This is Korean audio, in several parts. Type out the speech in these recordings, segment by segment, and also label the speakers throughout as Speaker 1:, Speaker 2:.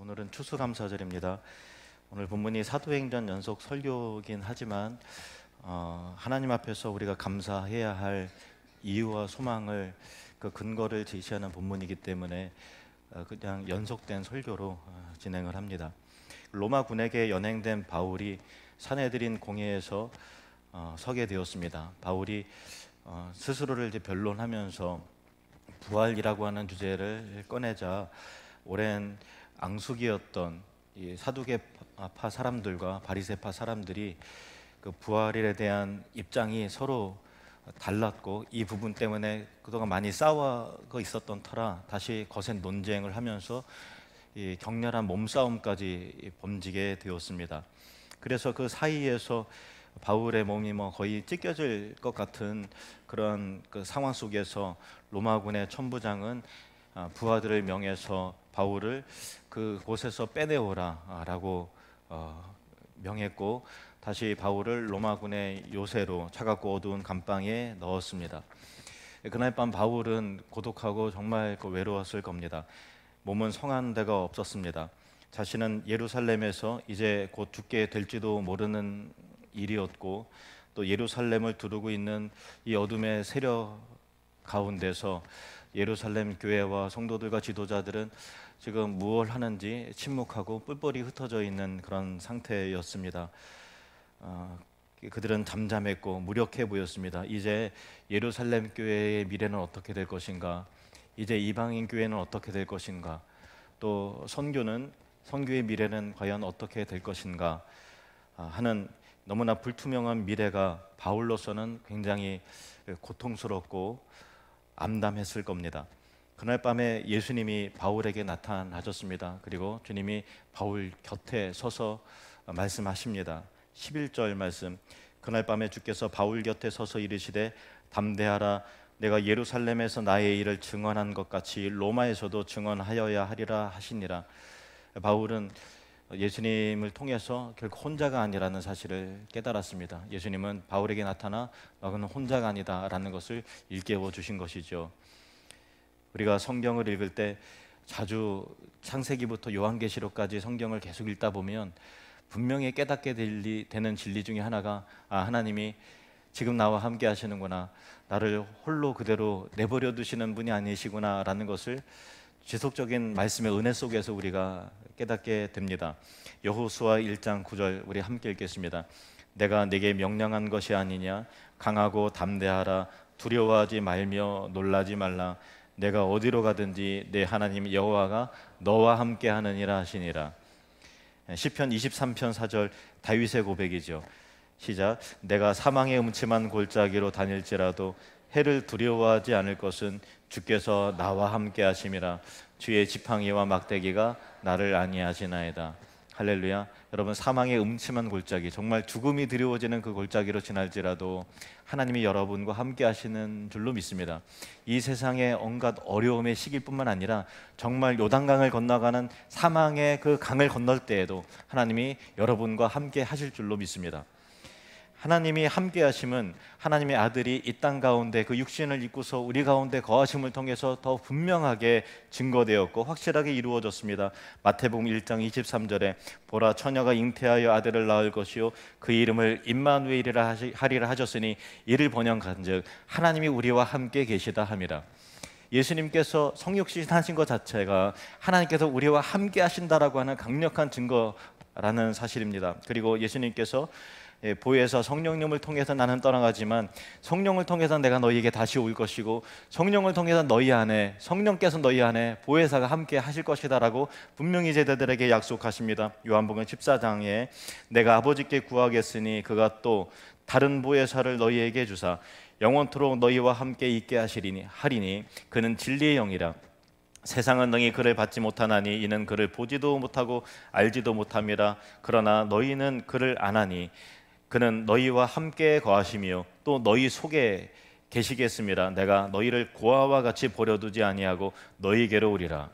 Speaker 1: 오늘은 추수감사절입니다. 오늘 본문이 사도행전 연속 설교긴 하지만 하나님 앞에서 우리가 감사해야 할 이유와 소망을 그 근거를 제시하는 본문이기 때문에 그냥 연속된 설교로 진행을 합니다. 로마 군에게 연행된 바울이 사내들인 공회에서 서게 되었습니다. 바울이 스스로를 이제 변론하면서 부활이라고 하는 주제를 꺼내자 오랜 앙숙이었던 이 사두개파 사람들과 바리새파 사람들이 그 부활에 대한 입장이 서로 달랐고 이 부분 때문에 그동안 많이 싸우고 있었던 터라 다시 거센 논쟁을 하면서 이 격렬한 몸싸움까지 번지게 되었습니다. 그래서 그 사이에서 바울의 몸이 거의 찢겨질 것 같은 그런 그 상황 속에서 로마군의 천부장은 부하들을 명해서 바울을 그곳에서 빼내오라라고 명했고 다시 바울을 로마군의 요새로 차갑고 어두운 감방에 넣었습니다. 그날 밤 바울은 고독하고 정말 외로웠을 겁니다. 몸은 성한 데가 없었습니다. 자신은 예루살렘에서 이제 곧 죽게 될지도 모르는 일이었고 또 예루살렘을 두르고 있는 이 어둠의 세력 가운데서 예루살렘 교회와 성도들과 지도자들은 지금 무엇을 하는지 침묵하고 뿔뿔이 흩어져 있는 그런 상태였습니다. 그들은 잠잠했고 무력해 보였습니다. 이제 예루살렘 교회의 미래는 어떻게 될 것인가? 이제 이방인 교회는 어떻게 될 것인가? 또 선교의 미래는 과연 어떻게 될 것인가? 하는 너무나 불투명한 미래가 바울로서는 굉장히 고통스럽고 암담했을 겁니다. 그날 밤에 예수님이 바울에게 나타나셨습니다. 그리고 주님이 바울 곁에 서서 말씀하십니다. 11절 말씀. 그날 밤에 주께서 바울 곁에 서서 이르시되 담대하라. 내가 예루살렘에서 나의 일을 증언한 것 같이 로마에서도 증언하여야 하리라 하시니라. 바울은 예수님을 통해서 결국 혼자가 아니라는 사실을 깨달았습니다. 예수님은 바울에게 나타나 너는 혼자가 아니다라는 것을 일깨워 주신 것이죠. 우리가 성경을 읽을 때 자주 창세기부터 요한계시록까지 성경을 계속 읽다 보면 분명히 깨닫게 되는 진리 중에 하나가 하나님이 지금 나와 함께 하시는구나, 나를 홀로 그대로 내버려 두시는 분이 아니시구나 라는 것을 지속적인 말씀의 은혜 속에서 우리가 깨닫게 됩니다. 여호수아 1장 9절 우리 함께 읽겠습니다. 내가 네게 명령한 것이 아니냐, 강하고 담대하라. 두려워하지 말며 놀라지 말라. 내가 어디로 가든지 내 하나님 여호와가 너와 함께 하느니라 하시니라. 시편 23편 4절 다윗의 고백이죠. 시작. 내가 사망의 음침한 골짜기로 다닐지라도 해를 두려워하지 않을 것은 주께서 나와 함께 하심이라. 주의 지팡이와 막대기가 나를 안위하시나이다. 할렐루야. 여러분, 사망의 음침한 골짜기, 정말 죽음이 두려워지는 그 골짜기로 지날지라도 하나님이 여러분과 함께 하시는 줄로 믿습니다. 이 세상의 온갖 어려움의 시기뿐만 아니라 정말 요단강을 건너가는 사망의 그 강을 건널 때에도 하나님이 여러분과 함께 하실 줄로 믿습니다. 하나님이 함께 하심은 하나님의 아들이 이 땅 가운데 그 육신을 입고서 우리 가운데 거하심을 통해서 더 분명하게 증거되었고 확실하게 이루어졌습니다. 마태복음 1장 23절에 보라, 처녀가 잉태하여 아들을 낳을 것이요 그 이름을 임마누엘이라 하리라 하셨으니 이를 번역한즉 하나님이 우리와 함께 계시다 함이라. 예수님께서 성육신 하신 것 자체가 하나님께서 우리와 함께 하신다라고 하는 강력한 증거라는 사실입니다. 그리고 예수님께서 보혜사 성령님을 통해서 나는 떠나가지만 성령을 통해서 내가 너희에게 다시 올 것이고 성령을 통해서 성령께서 너희 안에 보혜사가 함께 하실 것이다 라고 분명히 제자들에게 약속하십니다. 요한복음 14장에 내가 아버지께 구하겠으니 그가 또 다른 보혜사를 너희에게 주사 영원토록 너희와 함께 있게 하리니 그는 진리의 영이라. 세상은 능히 그를 받지 못하나니 이는 그를 보지도 못하고 알지도 못함이라. 그러나 너희는 그를 아나니 그는 너희와 함께 거하시며 또 너희 속에 계시겠습니다. 내가 너희를 고아와 같이 버려두지 아니하고 너희에게로 오리라.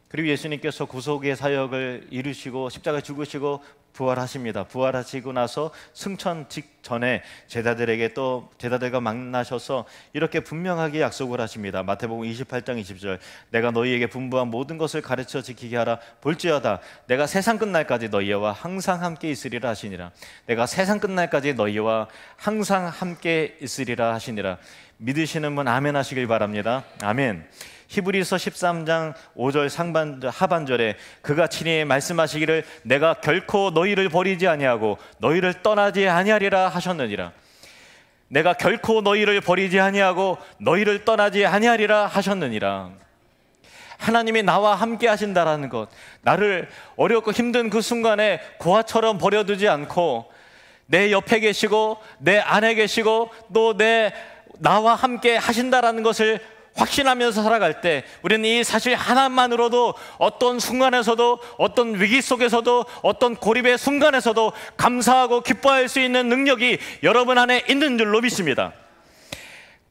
Speaker 1: 그리고 예수님께서 구속의 사역을 이루시고 십자가에 죽으시고 부활하십니다. 부활하시고 나서 승천 직전에 제자들과 만나셔서 이렇게 분명하게 약속을 하십니다. 마태복음 28장 20절, 내가 너희에게 분부한 모든 것을 가르쳐 지키게 하라. 볼지어다 내가 세상 끝날까지 너희와 항상 함께 있으리라 하시니라. 내가 세상 끝날까지 너희와 항상 함께 있으리라 하시니라. 믿으시는 분 아멘 하시길 바랍니다. 아멘. 히브리서 13장 5절 하반절에 그가 친히 말씀하시기를 내가 결코 너희를 버리지 아니하고 너희를 떠나지 아니하리라 하셨느니라. 내가 결코 너희를 버리지 아니하고 너희를 떠나지 아니하리라 하셨느니라. 하나님이 나와 함께 하신다라는 것, 나를 어렵고 힘든 그 순간에 고아처럼 버려두지 않고 내 옆에 계시고 내 안에 계시고 또 나와 함께 하신다라는 것을 확신하면서 살아갈 때 우리는 이 사실 하나만으로도 어떤 순간에서도, 어떤 위기 속에서도, 어떤 고립의 순간에서도 감사하고 기뻐할 수 있는 능력이 여러분 안에 있는 줄로 믿습니다.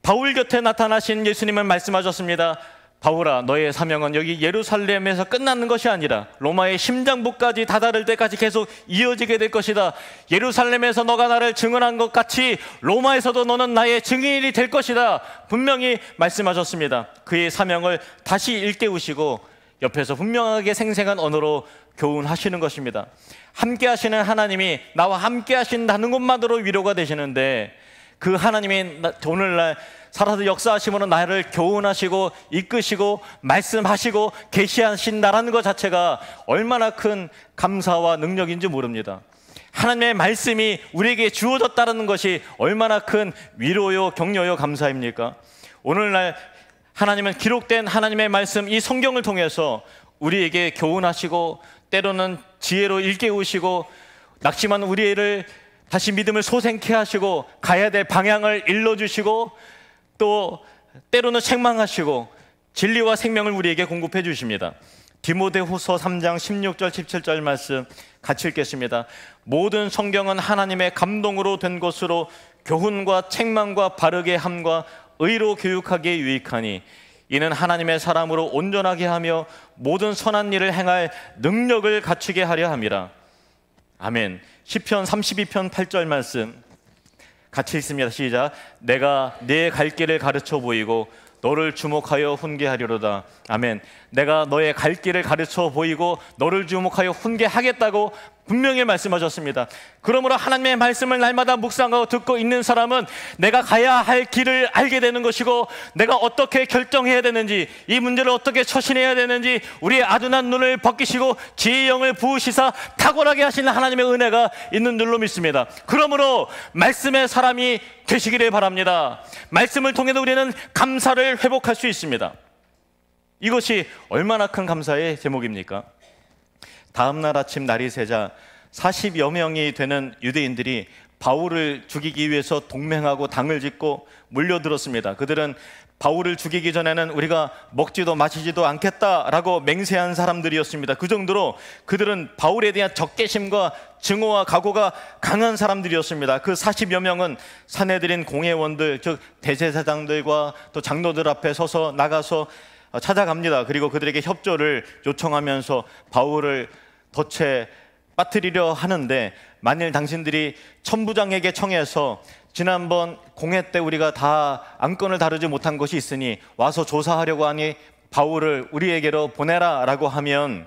Speaker 1: 바울 곁에 나타나신 예수님은 말씀하셨습니다. 바울아, 너의 사명은 여기 예루살렘에서 끝나는 것이 아니라 로마의 심장부까지 다다를 때까지 계속 이어지게 될 것이다. 예루살렘에서 너가 나를 증언한 것 같이 로마에서도 너는 나의 증인이 될 것이다. 분명히 말씀하셨습니다. 그의 사명을 다시 일깨우시고 옆에서 분명하게 생생한 언어로 교훈하시는 것입니다. 함께 하시는 하나님이 나와 함께 하신다는 것만으로 위로가 되시는데, 그 하나님이 오늘날 살아서 역사하심으로 나를 교훈하시고 이끄시고 말씀하시고 계시하신다라는 것 자체가 얼마나 큰 감사와 능력인지 모릅니다. 하나님의 말씀이 우리에게 주어졌다는 것이 얼마나 큰 위로요 격려요 감사입니까? 오늘날 하나님은 기록된 하나님의 말씀, 이 성경을 통해서 우리에게 교훈하시고 때로는 지혜로 일깨우시고 낙심한 우리를 다시 믿음을 솟행케 하시고 가야 될 방향을 일러주시고 또 때로는 책망하시고 진리와 생명을 우리에게 공급해 주십니다. 디모데후서 3장 16절 17절 말씀 같이 읽겠습니다. 모든 성경은 하나님의 감동으로 된 것으로 교훈과 책망과 바르게 함과 의로 교육하기에 유익하니 이는 하나님의 사람으로 온전하게 하며 모든 선한 일을 행할 능력을 갖추게 하려 함이라. 아멘. 시편 32편 8절 말씀 같이 읽습니다. 시작. 내가 네 갈 길을 가르쳐 보이고 너를 주목하여 훈계하리로다. 아멘. 내가 너의 갈 길을 가르쳐 보이고 너를 주목하여 훈계하겠다고 분명히 말씀하셨습니다. 그러므로 하나님의 말씀을 날마다 묵상하고 듣고 있는 사람은 내가 가야 할 길을 알게 되는 것이고, 내가 어떻게 결정해야 되는지, 이 문제를 어떻게 처신해야 되는지 우리의 아둔한 눈을 벗기시고 지혜의 영을 부으시사 탁월하게 하시는 하나님의 은혜가 있는 줄로 믿습니다. 그러므로 말씀의 사람이 되시기를 바랍니다. 말씀을 통해서 우리는 감사를 회복할 수 있습니다. 이것이 얼마나 큰 감사의 제목입니까? 다음 날 아침 날이 새자 40여 명이 되는 유대인들이 바울을 죽이기 위해서 동맹하고 당을 짓고 몰려들었습니다. 그들은 바울을 죽이기 전에는 우리가 먹지도 마시지도 않겠다라고 맹세한 사람들이었습니다. 그 정도로 그들은 바울에 대한 적개심과 증오와 각오가 강한 사람들이었습니다. 그 40여 명은 사내들인 공회원들, 즉 대제사장들과 또 장로들 앞에 서서 나가서 찾아갑니다. 그리고 그들에게 협조를 요청하면서 바울을 덫에 빠뜨리려 하는데, 만일 당신들이 천부장에게 청해서 지난번 공회 때 우리가 다 안건을 다루지 못한 것이 있으니 와서 조사하려고 하니 바울을 우리에게로 보내라 라고 하면,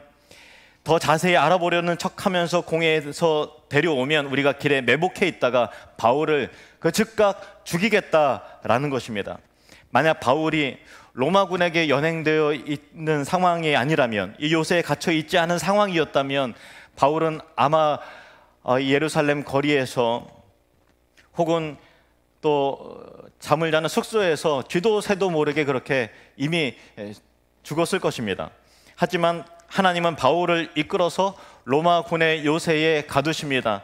Speaker 1: 더 자세히 알아보려는 척하면서 공회에서 데려오면 우리가 길에 매복해 있다가 바울을 즉각 죽이겠다라는 것입니다. 만약 바울이 로마군에게 연행되어 있는 상황이 아니라면, 이 요새에 갇혀 있지 않은 상황이었다면 바울은 아마 예루살렘 거리에서 혹은 또 잠을 자는 숙소에서 쥐도 새도 모르게 그렇게 이미 죽었을 것입니다. 하지만 하나님은 바울을 이끌어서 로마군의 요새에 가두십니다.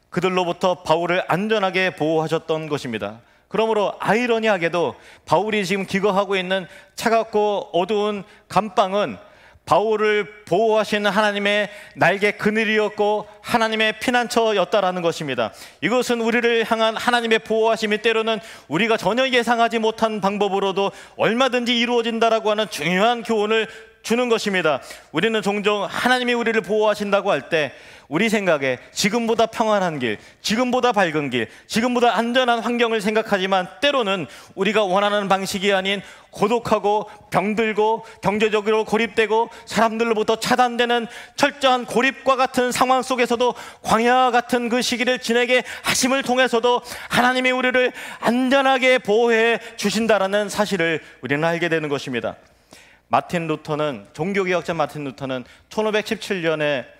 Speaker 1: 그들로부터 바울을 안전하게 보호하셨던 것입니다. 그러므로 아이러니하게도 바울이 지금 기거하고 있는 차갑고 어두운 감방은 바울을 보호하시는 하나님의 날개 그늘이었고 하나님의 피난처였다라는 것입니다. 이것은 우리를 향한 하나님의 보호하심이 때로는 우리가 전혀 예상하지 못한 방법으로도 얼마든지 이루어진다라고 하는 중요한 교훈을 주는 것입니다. 우리는 종종 하나님이 우리를 보호하신다고 할 때 우리 생각에 지금보다 평안한 길, 지금보다 밝은 길, 지금보다 안전한 환경을 생각하지만 때로는 우리가 원하는 방식이 아닌 고독하고 병들고 경제적으로 고립되고 사람들로부터 차단되는 철저한 고립과 같은 상황 속에서도 광야 같은 그 시기를 지내게 하심을 통해서도 하나님이 우리를 안전하게 보호해 주신다라는 사실을 우리는 알게 되는 것입니다. 종교개혁자 마틴 루터는 1517년에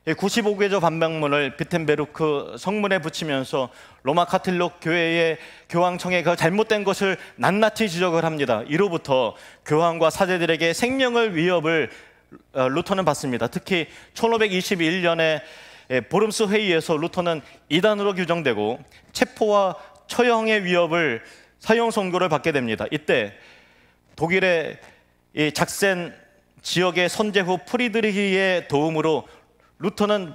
Speaker 1: 95개조 반박문을 비텐베르크 성문에 붙이면서 로마 카톨릭 교회의 교황청의 그 잘못된 것을 낱낱이 지적을 합니다. 이로부터 교황과 사제들에게 생명을 위협을 루터는 받습니다. 특히 1521년에 보름스 회의에서 루터는 이단으로 규정되고 체포와 처형의 위협을 사형 선고를 받게 됩니다. 이때 독일의 이 작센 지역의 선제후 프리드리히의 도움으로 루터는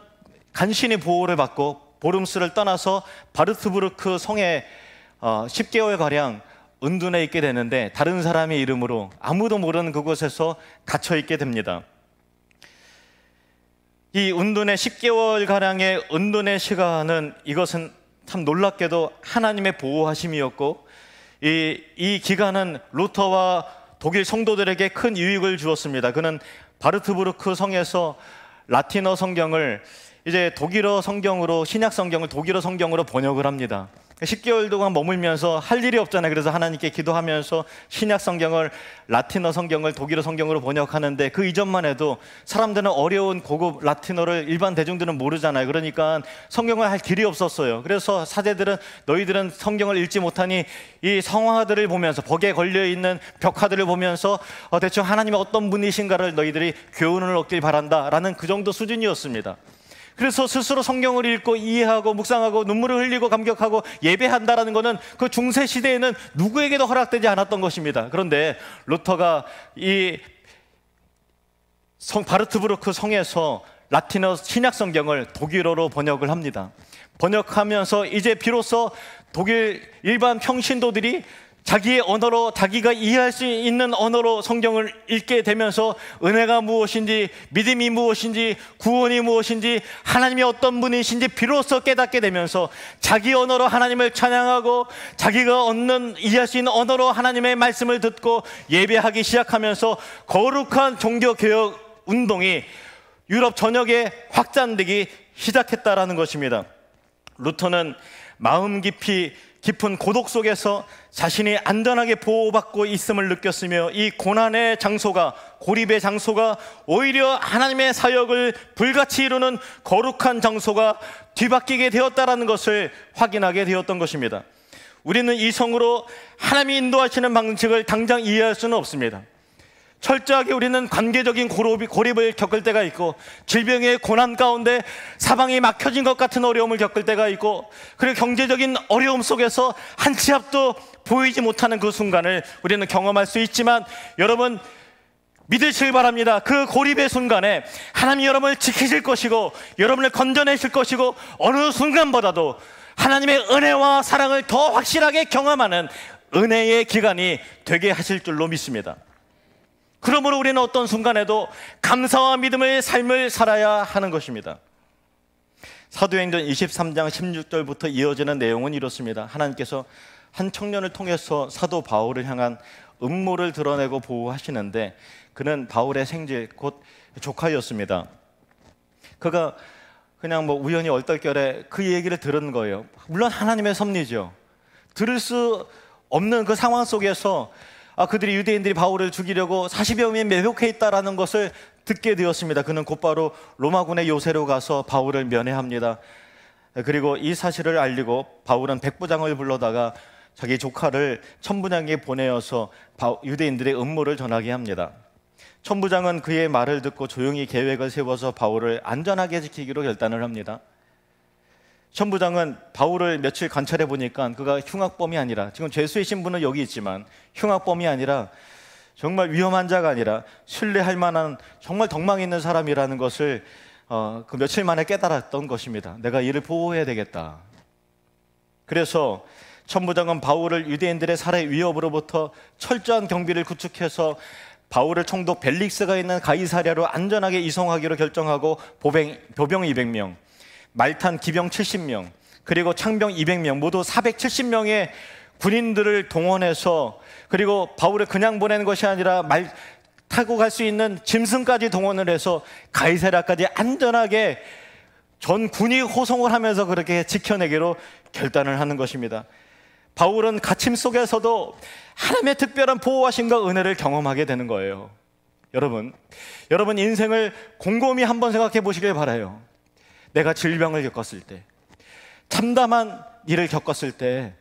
Speaker 1: 간신히 보호를 받고 보름스를 떠나서 바르트부르크 성에 10개월가량 은둔해 있게 되는데 다른 사람의 이름으로 아무도 모르는 그곳에서 갇혀 있게 됩니다. 이 은둔의 10개월가량의 은둔의 시간은 이것은 참 놀랍게도 하나님의 보호하심이었고 이 기간은 루터와 독일 성도들에게 큰 유익을 주었습니다. 그는 바르트부르크 성에서 라틴어 성경을 이제 독일어 성경으로 신약 성경을 독일어 성경으로 번역을 합니다. 10개월 동안 머물면서 할 일이 없잖아요. 그래서 하나님께 기도하면서 신약 성경을 라틴어 성경을 독일어 성경으로 번역하는데 그 이전만 해도 사람들은 어려운 고급 라틴어를 일반 대중들은 모르잖아요. 그러니까 성경을 할 길이 없었어요. 그래서 사제들은 너희들은 성경을 읽지 못하니 이 성화들을 보면서 벽에 걸려있는 벽화들을 보면서 대충 하나님이 어떤 분이신가를 너희들이 교훈을 얻길 바란다 라는 그 정도 수준이었습니다. 그래서 스스로 성경을 읽고 이해하고 묵상하고 눈물을 흘리고 감격하고 예배한다라는 것은 그 중세 시대에는 누구에게도 허락되지 않았던 것입니다. 그런데 루터가 이 바르트부르크 성에서 라틴어 신약 성경을 독일어로 번역을 합니다. 번역하면서 이제 비로소 독일 일반 평신도들이 자기의 언어로 자기가 이해할 수 있는 언어로 성경을 읽게 되면서 은혜가 무엇인지 믿음이 무엇인지 구원이 무엇인지 하나님이 어떤 분이신지 비로소 깨닫게 되면서 자기 언어로 하나님을 찬양하고 자기가 이해할 수 있는 언어로 하나님의 말씀을 듣고 예배하기 시작하면서 거룩한 종교개혁 운동이 유럽 전역에 확장되기 시작했다라는 것입니다. 루터는 마음 깊은 고독 속에서 자신이 안전하게 보호받고 있음을 느꼈으며 이 고난의 장소가 고립의 장소가 오히려 하나님의 사역을 불같이 이루는 거룩한 장소가 뒤바뀌게 되었다는 것을 확인하게 되었던 것입니다. 우리는 이성으로 하나님이 인도하시는 방식을 당장 이해할 수는 없습니다. 철저하게 우리는 관계적인 고립을 겪을 때가 있고 질병의 고난 가운데 사방이 막혀진 것 같은 어려움을 겪을 때가 있고 그리고 경제적인 어려움 속에서 한 치 앞도 보이지 못하는 그 순간을 우리는 경험할 수 있지만 여러분 믿으시길 바랍니다. 그 고립의 순간에 하나님이 여러분을 지키실 것이고 여러분을 건져내실 것이고 어느 순간보다도 하나님의 은혜와 사랑을 더 확실하게 경험하는 은혜의 기간이 되게 하실 줄로 믿습니다. 그러므로 우리는 어떤 순간에도 감사와 믿음의 삶을 살아야 하는 것입니다. 사도행전 23장 16절부터 이어지는 내용은 이렇습니다. 하나님께서 한 청년을 통해서 사도 바울을 향한 음모를 드러내고 보호하시는데 그는 바울의 생질 곧 조카였습니다. 그가 그냥 우연히 얼떨결에 그 얘기를 들은 거예요. 물론 하나님의 섭리죠. 들을 수 없는 그 상황 속에서 그들이 유대인들이 바울을 죽이려고 40여 명이 매복해 있다는 것을 듣게 되었습니다. 그는 곧바로 로마군의 요새로 가서 바울을 면회합니다. 그리고 이 사실을 알리고 바울은 백부장을 불러다가 자기 조카를 천부장에게 보내어서 유대인들의 음모를 전하게 합니다. 천부장은 그의 말을 듣고 조용히 계획을 세워서 바울을 안전하게 지키기로 결단을 합니다. 천부장은 바울을 며칠 관찰해 보니까 그가 흉악범이 아니라 지금 죄수의 신분은 여기 있지만 흉악범이 아니라 정말 위험한 자가 아니라 신뢰할 만한 정말 덕망 있는 사람이라는 것을 그 며칠 만에 깨달았던 것입니다. 내가 이를 보호해야 되겠다. 그래서 천부장은 바울을 유대인들의 살해 위협으로부터 철저한 경비를 구축해서 바울을 총독 벨릭스가 있는 가이사랴로 안전하게 이송하기로 결정하고 보병 200명, 말탄 기병 70명, 그리고 창병 200명, 모두 470명의 군인들을 동원해서, 그리고 바울을 그냥 보내는 것이 아니라 말 타고 갈 수 있는 짐승까지 동원을 해서 가이사랴까지 안전하게 전 군이 호송을 하면서 그렇게 지켜내기로 결단을 하는 것입니다. 바울은 갇힘 속에서도 하나님의 특별한 보호하심과 은혜를 경험하게 되는 거예요. 여러분 인생을 곰곰이 한번 생각해 보시길 바라요. 내가 질병을 겪었을 때, 참담한 일을 겪었을 때,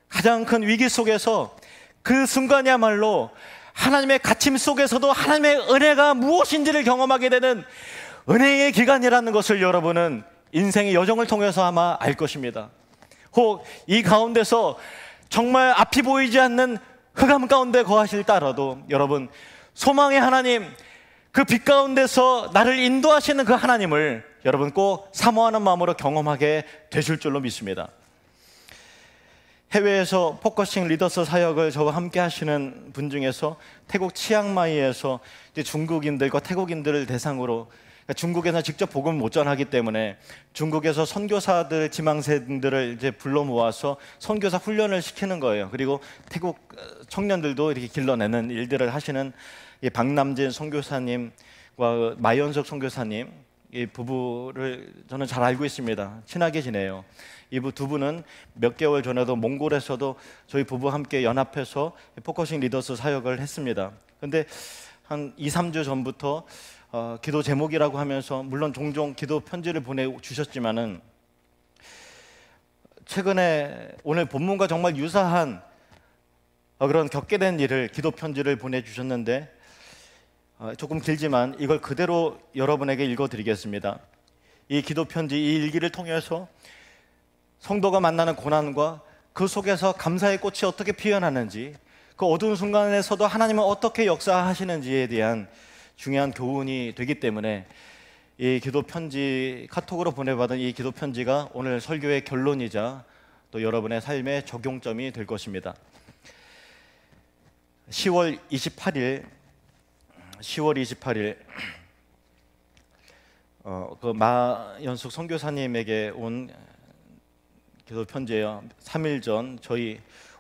Speaker 1: 가장 큰 위기 속에서 그 순간이야말로 하나님의 갇힘 속에서도 하나님의 은혜가 무엇인지를 경험하게 되는 은혜의 기간이라는 것을 여러분은 인생의 여정을 통해서 아마 알 것입니다. 혹 이 가운데서 정말 앞이 보이지 않는 흑암 가운데 거하실지라도 여러분, 소망의 하나님, 그 빛 가운데서 나를 인도하시는 그 하나님을 여러분 꼭 사모하는 마음으로 경험하게 되실 줄로 믿습니다. 해외에서 포커싱 리더스 사역을 저와 함께 하시는 분 중에서 태국 치앙마이에서 중국인들과 태국인들을 대상으로, 중국에서 직접 복음을 못 전하기 때문에 중국에서 선교사들, 지망생들을 이제 불러 모아서 선교사 훈련을 시키는 거예요. 그리고 태국 청년들도 이렇게 길러내는 일들을 하시는 이 박남진 선교사님과 마연석 선교사님, 이 부부를 저는 잘 알고 있습니다. 친하게 지내요. 이 두 분은 몇 개월 전에도 몽골에서도 저희 부부와 함께 연합해서 포커싱 리더스 사역을 했습니다. 근데 한 2, 3주 전부터 기도 제목이라고 하면서, 물론 종종 기도 편지를 보내주셨지만은 최근에 오늘 본문과 정말 유사한 그런 겪게 된 일을, 기도 편지를 보내주셨는데 조금 길지만 이걸 그대로 여러분에게 읽어드리겠습니다. 이 기도 편지, 이 일기를 통해서 성도가 만나는 고난과 그 속에서 감사의 꽃이 어떻게 피어나는지, 그 어두운 순간에서도 하나님은 어떻게 역사하시는지에 대한 중요한 교훈이 되기 때문에 이 기도 편지, 카톡으로 보내받은 이 기도 편지가 오늘 설교의 결론이자 또 여러분의 삶의 적용점이 될 것입니다. 10월 28일 그 마연숙 선교사님에게 온 기도 편지예요. 3일 전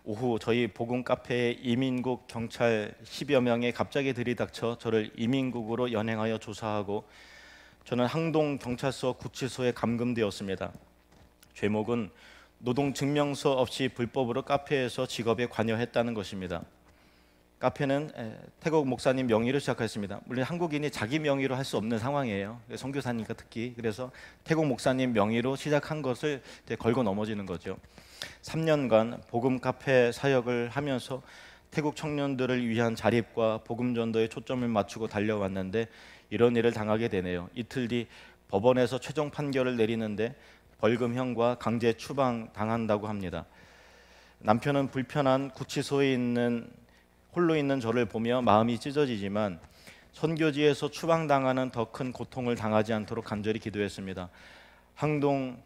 Speaker 1: 오후 저희 복음 카페에 이민국 경찰 10여 명이 갑자기 들이닥쳐 저를 이민국으로 연행하여 조사하고 저는 항동 경찰서 구치소에 감금되었습니다. 죄목은 노동증명서 없이 불법으로 카페에서 직업에 관여했다는 것입니다. 카페는 태국 목사님 명의로 시작했습니다. 물론 한국인이 자기 명의로 할 수 없는 상황이에요. 선교사니까 특히. 그래서 태국 목사님 명의로 시작한 것을 이제 걸고 넘어지는 거죠. 3년간 복음 카페 사역을 하면서 태국 청년들을 위한 자립과 복음 전도에 초점을 맞추고 달려왔는데 이런 일을 당하게 되네요. 이틀 뒤 법원에서 최종 판결을 내리는데 벌금형과 강제 추방 당한다고 합니다. 남편은 불편한 구치소에 홀로 있는 저를 보며 마음이 찢어지지만 선교지에서 추방당하는 더 큰 고통을 당하지 않도록 간절히 기도했습니다. 항동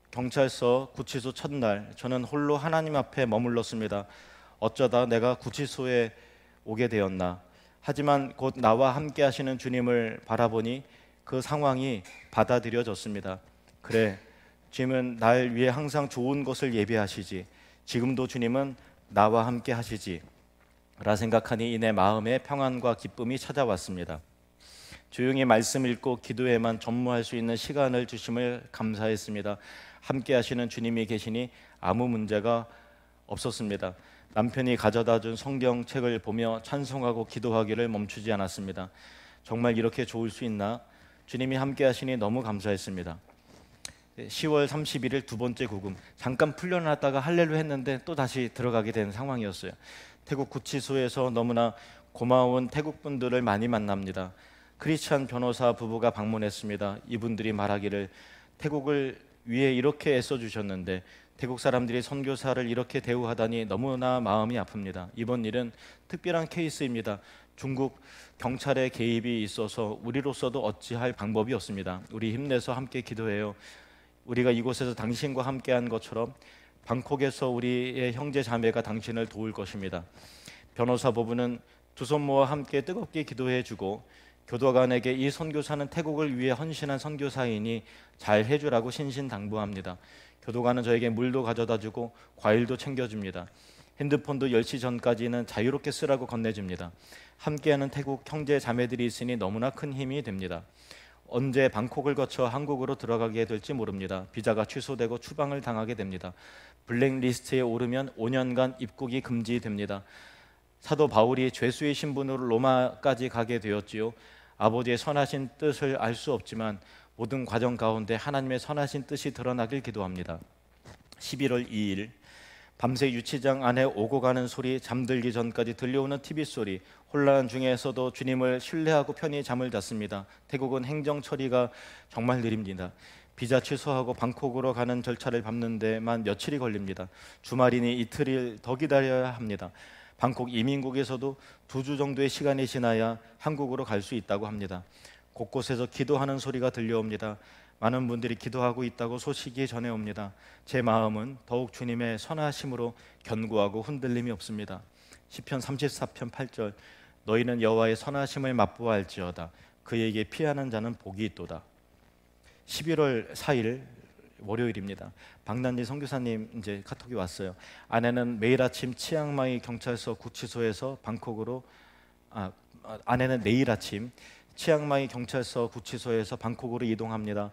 Speaker 1: 경찰서 구치소 첫날 저는 홀로 하나님 앞에 머물렀습니다. 어쩌다 내가 구치소에 오게 되었나. 하지만 곧 나와 함께 하시는 주님을 바라보니 그 상황이 받아들여졌습니다. 그래, 주님은 날 위해 항상 좋은 것을 예비하시지. 지금도 주님은 나와 함께 하시지 라 생각하니 이내 마음에 평안과 기쁨이 찾아왔습니다. 조용히 말씀 읽고 기도에만 전무할 수 있는 시간을 주심을 감사했습니다. 함께 하시는 주님이 계시니 아무 문제가 없었습니다. 남편이 가져다 준 성경책을 보며 찬송하고 기도하기를 멈추지 않았습니다. 정말 이렇게 좋을 수 있나? 주님이 함께 하시니 너무 감사했습니다. 10월 31일 두 번째 구금, 잠깐 풀려났다가 할렐루 했는데 또 다시 들어가게 된 상황이었어요. 태국 구치소에서 너무나 고마운 태국 분들을 많이 만납니다. 크리스찬 변호사 부부가 방문했습니다. 이분들이 말하기를 태국을 위해 이렇게 애써주셨는데 태국 사람들이 선교사를 이렇게 대우하다니 너무나 마음이 아픕니다. 이번 일은 특별한 케이스입니다. 중국 경찰의 개입이 있어서 우리로서도 어찌할 방법이 없습니다. 우리 힘내서 함께 기도해요. 우리가 이곳에서 당신과 함께한 것처럼 방콕에서 우리의 형제 자매가 당신을 도울 것입니다. 변호사 부부는 두 손 모아 함께 뜨겁게 기도해주고 교도관에게 이 선교사는 태국을 위해 헌신한 선교사이니 잘 해주라고 신신당부합니다. 교도관은 저에게 물도 가져다주고 과일도 챙겨줍니다. 핸드폰도 10시 전까지는 자유롭게 쓰라고 건네줍니다. 함께하는 태국 형제 자매들이 있으니 너무나 큰 힘이 됩니다. 언제 방콕을 거쳐 한국으로 들어가게 될지 모릅니다. 비자가 취소되고 추방을 당하게 됩니다. 블랙리스트에 오르면 5년간 입국이 금지됩니다. 사도 바울이 죄수의 신분으로 로마까지 가게 되었지요. 아버지의 선하신 뜻을 알 수 없지만 모든 과정 가운데 하나님의 선하신 뜻이 드러나길 기도합니다. 11월 2일 밤새 유치장 안에 오고 가는 소리, 잠들기 전까지 들려오는 TV 소리, 혼란 중에서도 주님을 신뢰하고 편히 잠을 잤습니다. 태국은 행정 처리가 정말 느립니다. 비자 취소하고 방콕으로 가는 절차를 밟는 데만 며칠이 걸립니다. 주말이니 이틀을 더 기다려야 합니다. 방콕 이민국에서도 2주 정도의 시간이 지나야 한국으로 갈 수 있다고 합니다. 곳곳에서 기도하는 소리가 들려옵니다. 많은 분들이 기도하고 있다고 소식이 전해옵니다. 제 마음은 더욱 주님의 선하심으로 견고하고 흔들림이 없습니다. 시편 34편 8절 너희는 여호와의 선하심을 맛보아할지어다 그에게 피하는 자는 복이 있도다. 11월 4일 월요일입니다. 박난지 선교사님 이제 카톡이 왔어요. 아내는 매일 아침 치앙마이 경찰서 구치소에서 방콕으로 아내는 내일 아침 치앙마이 경찰서 구치소에서 방콕으로 이동합니다.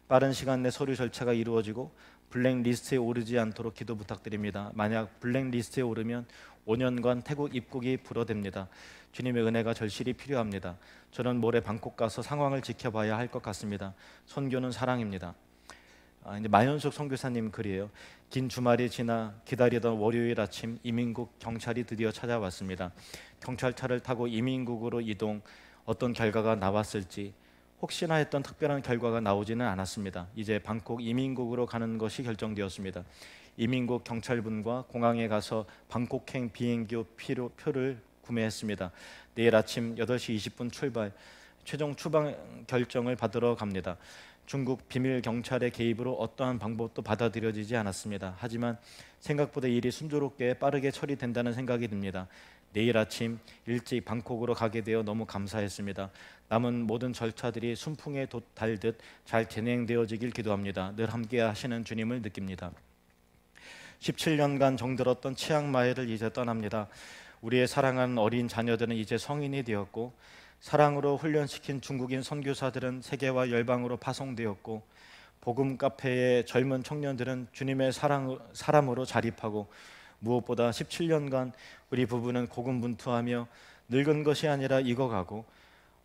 Speaker 1: 빠른 시간 내 서류 절차가 이루어지고 블랙리스트에 오르지 않도록 기도 부탁드립니다. 만약 블랙리스트에 오르면 5년간 태국 입국이 불어댑니다. 주님의 은혜가 절실히 필요합니다. 저는 모레 방콕 가서 상황을 지켜봐야 할 것 같습니다. 선교는 사랑입니다. 이제 마현숙 선교사님 글이에요. 긴 주말이 지나 기다리던 월요일 아침 이민국 경찰이 드디어 찾아왔습니다. 경찰차를 타고 이민국으로 이동. 어떤 결과가 나왔을지 혹시나 했던 특별한 결과가 나오지는 않았습니다. 이제 방콕 이민국으로 가는 것이 결정되었습니다. 이민국 경찰분과 공항에 가서 방콕행 비행기 표를 구매했습니다. 내일 아침 8시 20분 출발. 최종 추방 결정을 받으러 갑니다. 중국 비밀 경찰의 개입으로 어떠한 방법도 받아들여지지 않았습니다. 하지만 생각보다 일이 순조롭게 빠르게 처리된다는 생각이 듭니다. 내일 아침 일찍 방콕으로 가게 되어 너무 감사했습니다. 남은 모든 절차들이 순풍에 달듯 잘 진행되어지길 기도합니다. 늘 함께 하시는 주님을 느낍니다. 17년간 정들었던 치앙마이를 이제 떠납니다. 우리의 사랑하는 어린 자녀들은 이제 성인이 되었고 사랑으로 훈련시킨 중국인 선교사들은 세계와 열방으로 파송되었고 복음 카페의 젊은 청년들은 주님의 사람으로 자립하고 무엇보다 17년간 우리 부부는 고군분투하며 늙은 것이 아니라 익어가고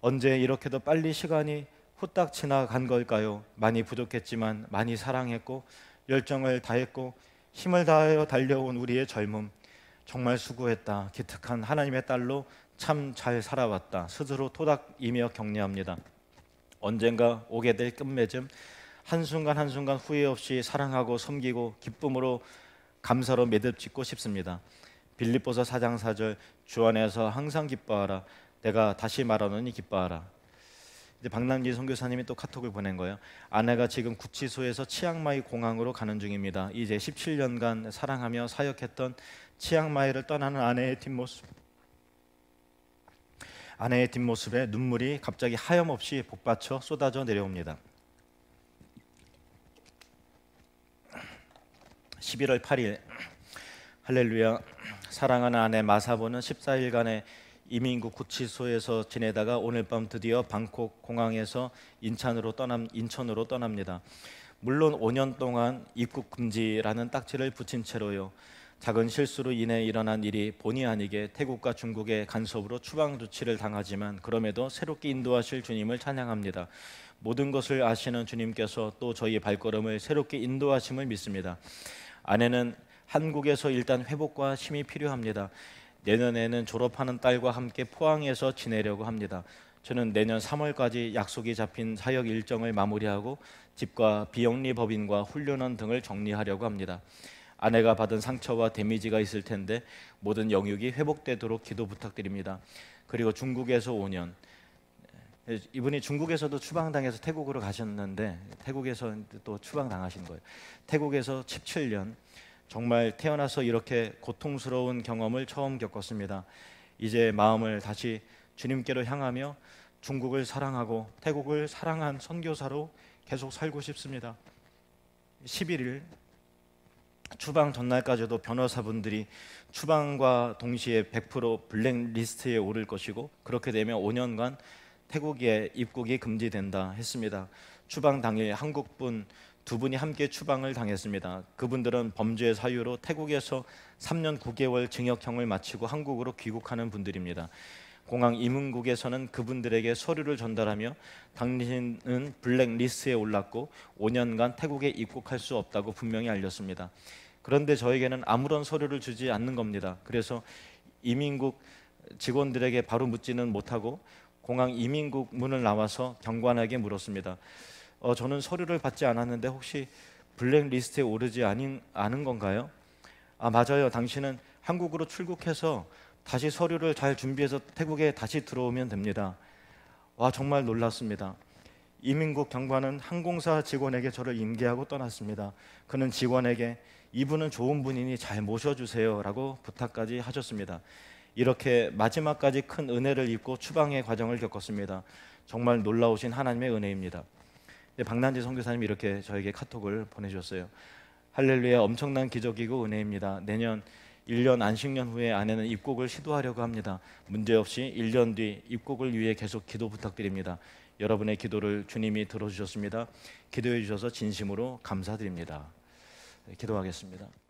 Speaker 1: 언제 이렇게도 빨리 시간이 후딱 지나간 걸까요? 많이 부족했지만 많이 사랑했고 열정을 다했고 힘을 다하여 달려온 우리의 젊음 정말 수고했다. 기특한 하나님의 딸로 참 잘 살아왔다. 스스로 토닥이며 격려합니다. 언젠가 오게 될 끝맺음 한순간 한순간 후회 없이 사랑하고 섬기고 기쁨으로 감사로 매듭짓고 싶습니다. 빌립보서 4장 4절 주 안에서 항상 기뻐하라. 내가 다시 말하노니 기뻐하라. 이제 박남기 선교사님이 또 카톡을 보낸 거예요. 아내가 지금 구치소에서 치앙마이 공항으로 가는 중입니다. 이제 17년간 사랑하며 사역했던 치앙마이를 떠나는 아내의 뒷모습에 눈물이 갑자기 하염없이 복받쳐 쏟아져 내려옵니다. 11월 8일 할렐루야. 사랑하는 아내 마사보는 14일간의 이민국 구치소에서 지내다가 오늘 밤 드디어 방콕 공항에서 인천으로 떠납니다. 물론 5년 동안 입국 금지라는 딱지를 붙인 채로요. 작은 실수로 인해 일어난 일이 본의 아니게 태국과 중국의 간섭으로 추방 조치를 당하지만 그럼에도 새롭게 인도하실 주님을 찬양합니다. 모든 것을 아시는 주님께서 또 저희의 발걸음을 새롭게 인도하심을 믿습니다. 아내는 한국에서 일단 회복과 쉼이 필요합니다. 내년에는 졸업하는 딸과 함께 포항에서 지내려고 합니다. 저는 내년 3월까지 약속이 잡힌 사역 일정을 마무리하고 집과 비영리 법인과 훈련원 등을 정리하려고 합니다. 아내가 받은 상처와 데미지가 있을 텐데 모든 영육이 회복되도록 기도 부탁드립니다. 그리고 중국에서 5년. 이분이 중국에서도 추방당해서 태국으로 가셨는데 태국에서 또 추방당하신 거예요. 태국에서 17년. 정말 태어나서 이렇게 고통스러운 경험을 처음 겪었습니다. 이제 마음을 다시 주님께로 향하며 중국을 사랑하고 태국을 사랑한 선교사로 계속 살고 싶습니다. 11일 추방 전날까지도 변호사분들이 추방과 동시에 100% 블랙리스트에 오를 것이고 그렇게 되면 5년간 태국에 입국이 금지된다 했습니다. 추방 당일 한국분 두 분이 함께 추방을 당했습니다. 그분들은 범죄 사유로 태국에서 3년 9개월 징역형을 마치고 한국으로 귀국하는 분들입니다. 공항 임흥국에서는 그분들에게 서류를 전달하며 당신은 블랙리스트에 올랐고 5년간 태국에 입국할 수 없다고 분명히 알렸습니다. 그런데 저에게는 아무런 서류를 주지 않는 겁니다. 그래서 이민국 직원들에게 바로 묻지는 못하고 공항 이민국 문을 나와서 경관에게 물었습니다. 저는 서류를 받지 않았는데 혹시 블랙리스트에 오르지 않은 건가요? 아, 맞아요. 당신은 한국으로 출국해서 다시 서류를 잘 준비해서 태국에 다시 들어오면 됩니다. 와, 정말 놀랐습니다. 이민국 경관은 항공사 직원에게 저를 임기하고 떠났습니다. 그는 직원에게 이분은 좋은 분이니 잘 모셔주세요 라고 부탁까지 하셨습니다. 이렇게 마지막까지 큰 은혜를 입고 추방의 과정을 겪었습니다. 정말 놀라우신 하나님의 은혜입니다. 박난지 선교사님이 이렇게 저에게 카톡을 보내주셨어요. 할렐루야, 엄청난 기적이고 은혜입니다. 내년 1년 안식년 후에 아내는 입국을 시도하려고 합니다. 문제없이 1년 뒤 입국을 위해 계속 기도 부탁드립니다. 여러분의 기도를 주님이 들어주셨습니다. 기도해 주셔서 진심으로 감사드립니다. 기도하겠습니다.